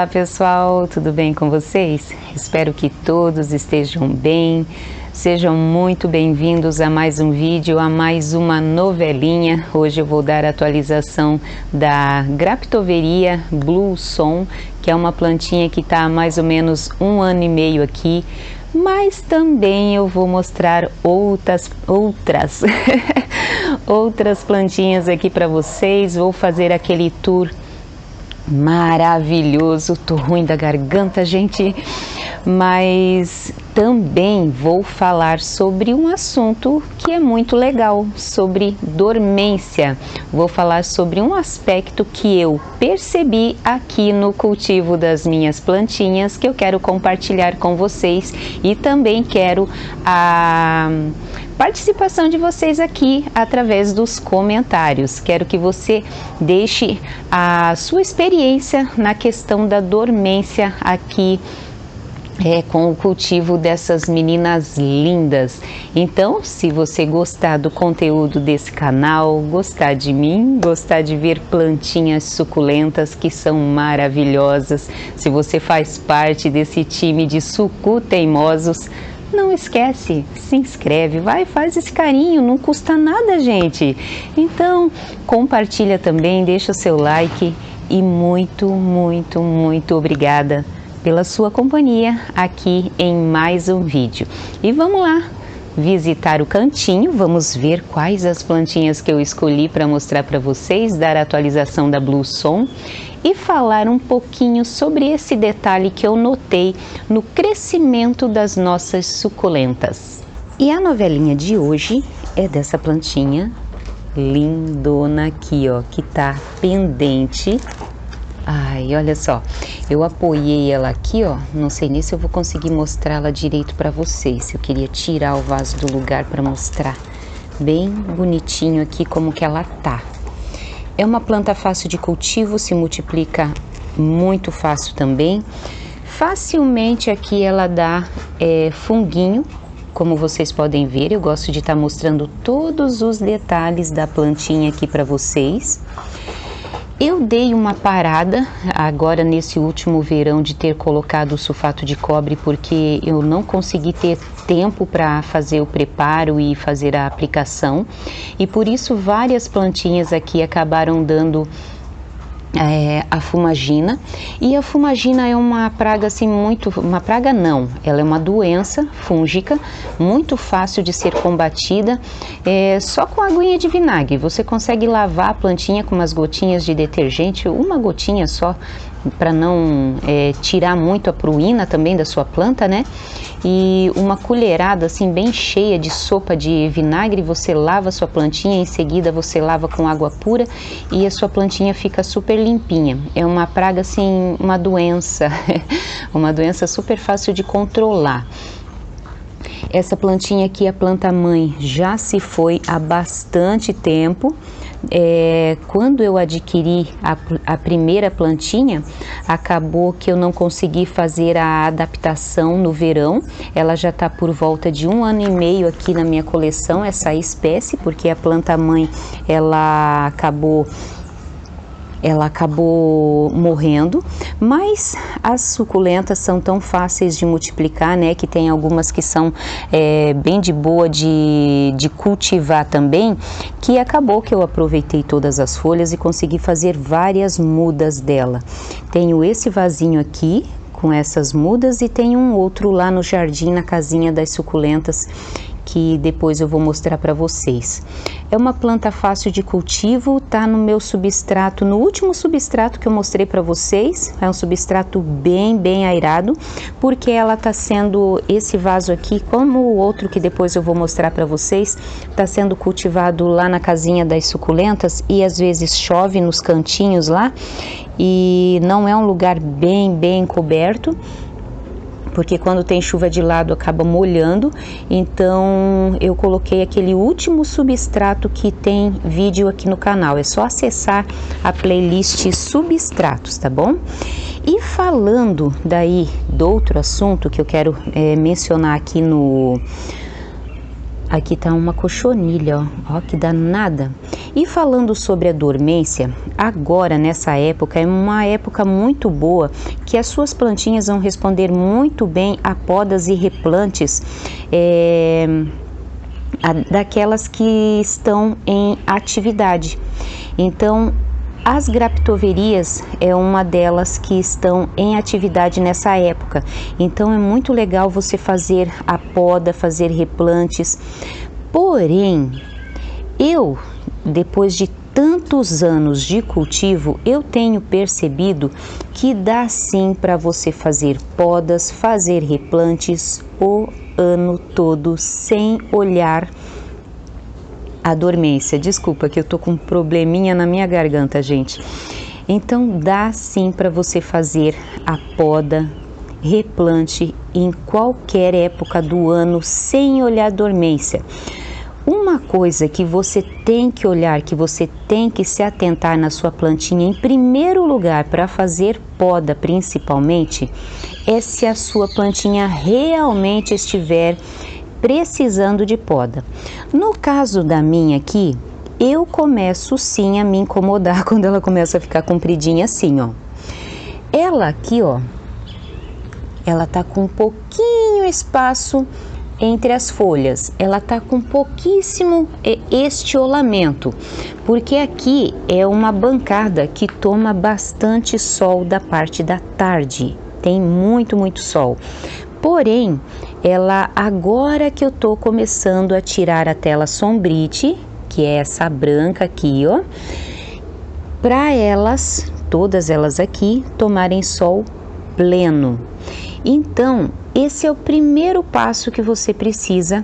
Olá pessoal, tudo bem com vocês? Espero que todos estejam bem. Sejam muito bem-vindos a mais um vídeo, a mais uma novelinha. Hoje eu vou dar a atualização da Graptoveria Blue Som, que é uma plantinha que está há mais ou menos 1 ano e meio aqui. Mas também eu vou mostrar outras plantinhas aqui para vocês. Vou fazer aquele tour maravilhoso. Tô ruim da garganta, gente, mas também vou falar sobre um assunto que é muito legal, sobre dormência. Vou falar sobre um aspecto que eu percebi aqui no cultivo das minhas plantinhas, que eu quero compartilhar com vocês, e também quero a participação de vocês aqui através dos comentários. Quero que você deixe a sua experiência na questão da dormência aqui com o cultivo dessas meninas lindas. Então, se você gostar do conteúdo desse canal, gostar de mim, gostar de ver plantinhas suculentas que são maravilhosas, se você faz parte desse time de sucu teimosos, não esquece, se inscreve, vai, faz esse carinho, não custa nada, gente. Então, compartilha também, deixa o seu like e muito obrigada pela sua companhia aqui em mais um vídeo. E vamos lá visitar o cantinho, vamos ver quais as plantinhas que eu escolhi para mostrar para vocês, dar a atualização da Blue Som e falar um pouquinho sobre esse detalhe que eu notei no crescimento das nossas suculentas. E a novelinha de hoje é dessa plantinha lindona aqui, ó, que tá pendente. Ai, olha só, eu apoiei ela aqui, ó, não sei nem se eu vou conseguir mostrá-la direito para vocês. Eu queria tirar o vaso do lugar para mostrar bem bonitinho aqui como que ela tá. É uma planta fácil de cultivo, se multiplica muito fácil também. Facilmente aqui ela dá funguinho, como vocês podem ver. Eu gosto de estar mostrando todos os detalhes da plantinha aqui para vocês. Eu dei uma parada agora nesse último verão de ter colocado o sulfato de cobre, porque eu não consegui ter tempo para fazer o preparo e fazer a aplicação, e por isso várias plantinhas aqui acabaram dando a fumagina. E a fumagina é uma praga assim uma praga não, ela é uma doença fúngica muito fácil de ser combatida, só com a aguinha de vinagre. Você consegue lavar a plantinha com umas gotinhas de detergente, uma gotinha só, para não tirar muito a pruína também da sua planta, né? E uma colherada assim bem cheia de sopa de vinagre, você lava a sua plantinha, em seguida você lava com água pura e a sua plantinha fica super limpinha. É uma praga assim, uma doença, uma doença super fácil de controlar. Essa plantinha aqui, a planta mãe, já se foi há bastante tempo. Quando eu adquiri a primeira plantinha, acabou que eu não consegui fazer a adaptação no verão. Ela já está por volta de 1 ano e meio aqui na minha coleção, essa espécie, porque a planta mãe ela acabou morrendo, mas as suculentas são tão fáceis de multiplicar, né, que tem algumas que são bem de boa de cultivar também, que acabou que eu aproveitei todas as folhas e consegui fazer várias mudas dela. Tenho esse vasinho aqui com essas mudas e tem um outro lá no jardim, na casinha das suculentas, que depois eu vou mostrar para vocês. É uma planta fácil de cultivo, tá no meu substrato, no último substrato que eu mostrei para vocês. É um substrato bem airado, porque ela tá sendo, esse vaso aqui, como o outro que depois eu vou mostrar para vocês, tá sendo cultivado lá na casinha das suculentas, e às vezes chove nos cantinhos lá, e não é um lugar bem coberto, porque quando tem chuva de lado acaba molhando. Então eu coloquei aquele último substrato que tem vídeo aqui no canal, é só acessar a playlist substratos, tá bom? E falando daí do outro assunto que eu quero mencionar aqui no... Aqui tá uma cochonilha, ó que danada. E falando sobre a dormência, agora nessa época é uma época muito boa que as suas plantinhas vão responder muito bem a podas e replantes daquelas que estão em atividade. Então, as graptoverias é uma delas que estão em atividade nessa época. Então, é muito legal você fazer a poda, fazer replantes. Porém, depois de tantos anos de cultivo, eu tenho percebido que dá sim para você fazer podas, fazer replantes o ano todo sem olhar a dormência. Desculpa que eu tô com um probleminha na minha garganta, gente. Então dá sim para você fazer a poda, replante em qualquer época do ano sem olhar a dormência. Uma coisa que você tem que olhar, que você tem que se atentar na sua plantinha em primeiro lugar para fazer poda principalmente, é se a sua plantinha realmente estiver precisando de poda. No caso da minha aqui, eu começo sim a me incomodar quando ela começa a ficar compridinha assim, ó. Ela aqui, ó, ela tá com um pouquinho espaço entre as folhas, ela tá com pouquíssimo estiolamento, porque aqui é uma bancada que toma bastante sol da parte da tarde, tem muito sol. Porém, ela agora que eu tô começando a tirar a tela sombrite, que é essa branca aqui, ó, para elas, todas elas aqui, tomarem sol pleno. Então, esse é o primeiro passo que você precisa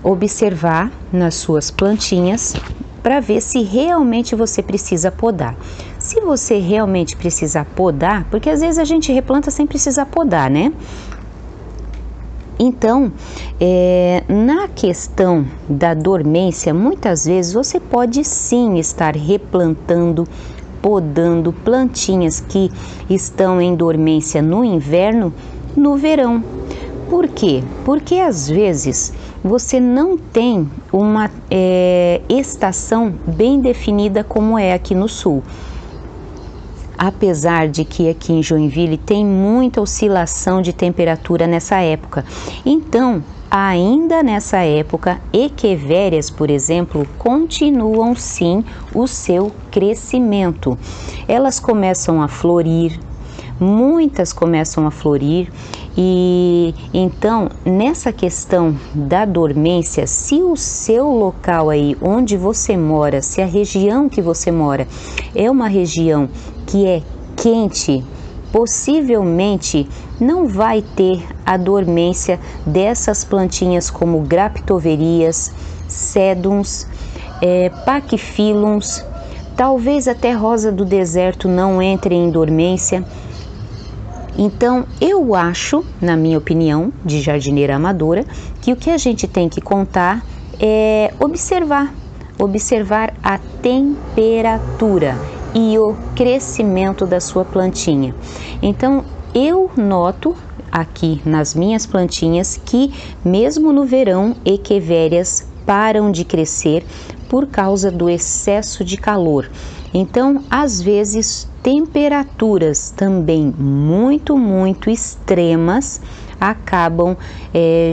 observar nas suas plantinhas para ver se realmente você precisa podar. Se você realmente precisar podar, porque às vezes a gente replanta sem precisar podar, né? Então, na questão da dormência, muitas vezes você pode sim estar replantando, podando plantinhas que estão em dormência no inverno, no verão. Por quê? Porque às vezes você não tem uma estação bem definida como é aqui no sul. Apesar de que aqui em Joinville tem muita oscilação de temperatura nessa época. Então, ainda nessa época, equivérias, por exemplo, continuam sim o seu crescimento. Elas começam a florir, muitas começam a florir, e então nessa questão da dormência, se o seu local aí onde você mora, se a região que você mora é uma região que é quente, possivelmente não vai ter a dormência dessas plantinhas como graptoverias, sedums, pachyphilums, talvez até rosa do deserto não entre em dormência. Então, eu acho, na minha opinião, de jardineira amadora, que o que a gente tem que contar é observar a temperatura e o crescimento da sua plantinha. Então, eu noto aqui nas minhas plantinhas que mesmo no verão, equivérias param de crescer por causa do excesso de calor. Então, às vezes, temperaturas também muito extremas acabam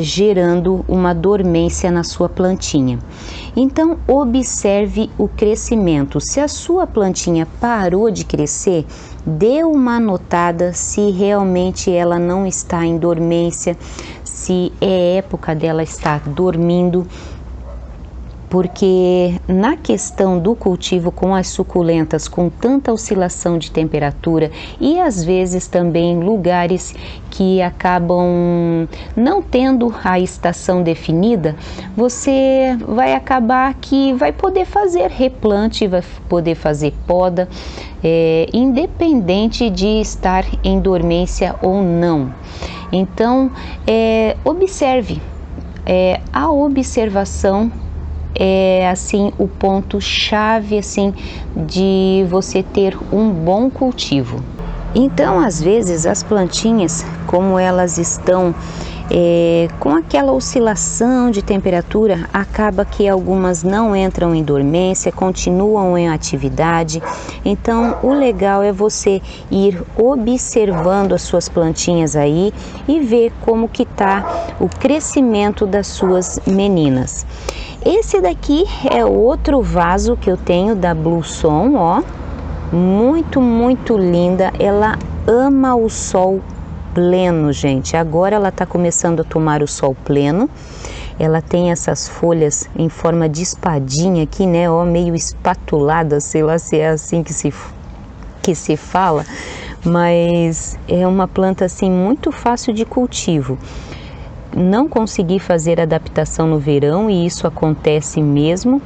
gerando uma dormência na sua plantinha. Então, observe o crescimento. Se a sua plantinha parou de crescer, dê uma notada se realmente ela não está em dormência, se é época dela estar dormindo. Porque na questão do cultivo com as suculentas, com tanta oscilação de temperatura e às vezes também lugares que acabam não tendo a estação definida, você vai acabar que vai poder fazer replante, vai poder fazer poda, independente de estar em dormência ou não. Então, observe, a observação é assim o ponto chave assim de você ter um bom cultivo. Então, às vezes as plantinhas, como elas estão com aquela oscilação de temperatura, acaba que algumas não entram em dormência, continuam em atividade. Então, o legal é você ir observando as suas plantinhas aí e ver como que tá o crescimento das suas meninas. Esse daqui é outro vaso que eu tenho da Blueson, ó, muito linda. Ela ama o sol pleno, gente. Agora ela tá começando a tomar o sol pleno. Ela tem essas folhas em forma de espadinha aqui, né, ó, meio espatulada, sei lá se é assim que se fala, mas é uma planta assim muito fácil de cultivo. Não consegui fazer adaptação no verão e isso acontece mesmo,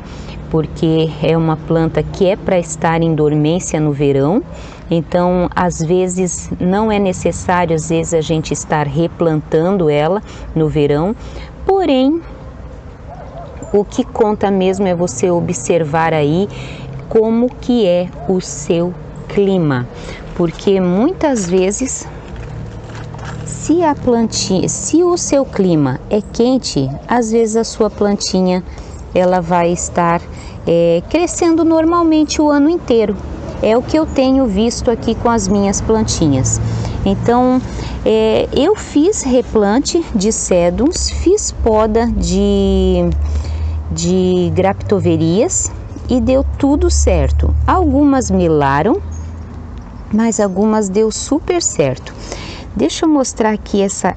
porque é uma planta que é para estar em dormência no verão. Então, às vezes não é necessário, às vezes a gente estar replantando ela no verão, porém, o que conta mesmo é você observar aí como que é o seu clima, porque muitas vezes, se o seu clima é quente, às vezes a sua plantinha ela vai estar crescendo normalmente o ano inteiro. É o que eu tenho visto aqui com as minhas plantinhas. Então, eu fiz replante de sedums, fiz poda de graptoverias e deu tudo certo. Algumas melaram, mas algumas deu super certo. Deixa eu mostrar aqui essa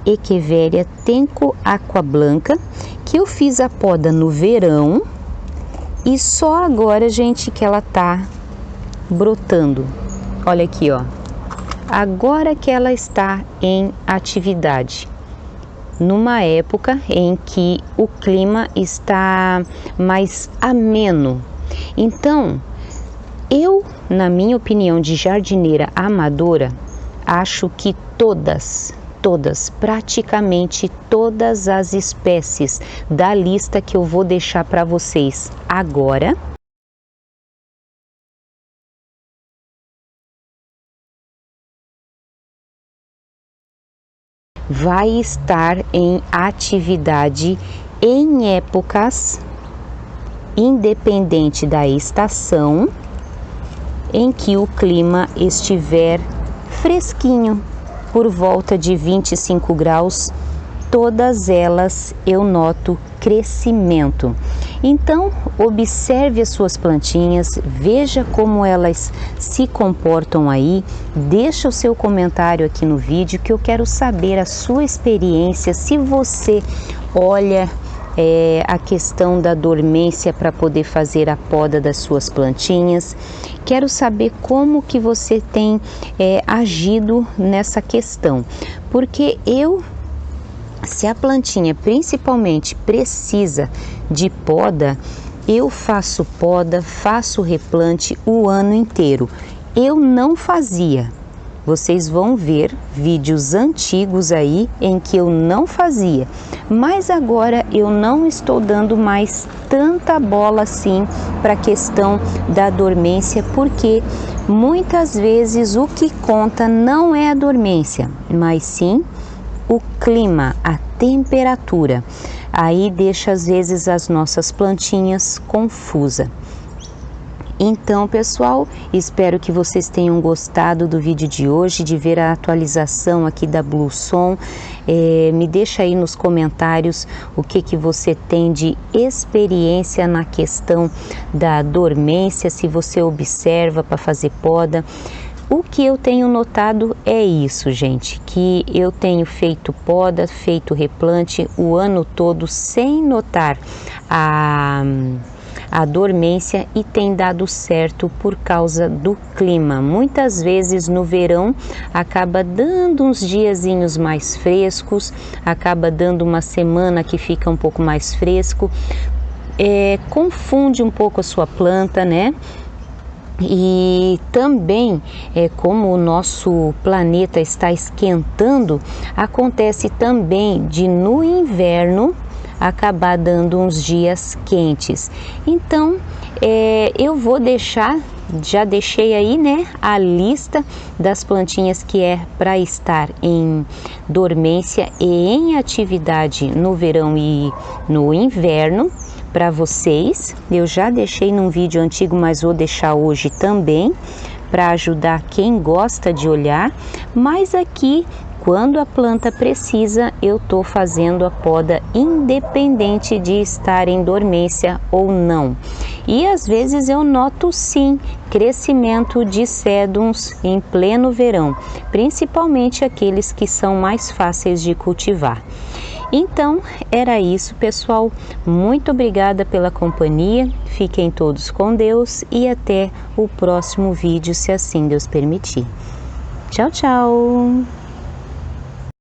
Echeveria Tenco Aqua Blanca, que eu fiz a poda no verão e só agora, gente, que ela tá brotando. Olha aqui, ó. Agora que ela está em atividade, numa época em que o clima está mais ameno. Então, eu, na minha opinião de jardineira amadora, acho que praticamente todas as espécies da lista que eu vou deixar para vocês agora, vai estar em atividade em épocas independente da estação em que o clima estiver fresquinho, por volta de 25 graus, todas elas eu noto crescimento. Então, observe as suas plantinhas, veja como elas se comportam aí, deixa o seu comentário aqui no vídeo que eu quero saber a sua experiência, se você olha a questão da dormência para poder fazer a poda das suas plantinhas. Quero saber como que você tem agido nessa questão, porque se a plantinha principalmente precisa de poda, eu faço poda, faço replante o ano inteiro. Eu não fazia. Vocês vão ver vídeos antigos aí em que eu não fazia, mas agora eu não estou dando mais tanta bola assim para a questão da dormência, porque muitas vezes o que conta não é a dormência, mas sim o clima, a temperatura. Aí deixa às vezes as nossas plantinhas confusas. Então, pessoal, espero que vocês tenham gostado do vídeo de hoje, de ver a atualização aqui da Blueson. Me deixa aí nos comentários o que você tem de experiência na questão da dormência, se você observa para fazer poda. O que eu tenho notado é isso, gente, que eu tenho feito poda, feito replante o ano todo sem notar a dormência e tem dado certo por causa do clima. Muitas vezes no verão acaba dando uns diazinhos mais frescos, acaba dando uma semana que fica um pouco mais fresco, confunde um pouco a sua planta, né? E também, como o nosso planeta está esquentando, acontece também de no inverno acabar dando uns dias quentes. Então, eu vou deixar já deixei aí, né, a lista das plantinhas que é para estar em dormência e em atividade no verão e no inverno para vocês. Eu já deixei num vídeo antigo, mas vou deixar hoje também para ajudar quem gosta de olhar. Mas aqui, quando a planta precisa, eu estou fazendo a poda independente de estar em dormência ou não. E às vezes eu noto sim crescimento de sédums em pleno verão, principalmente aqueles que são mais fáceis de cultivar. Então, era isso, pessoal. Muito obrigada pela companhia. Fiquem todos com Deus e até o próximo vídeo, se assim Deus permitir. Tchau, tchau!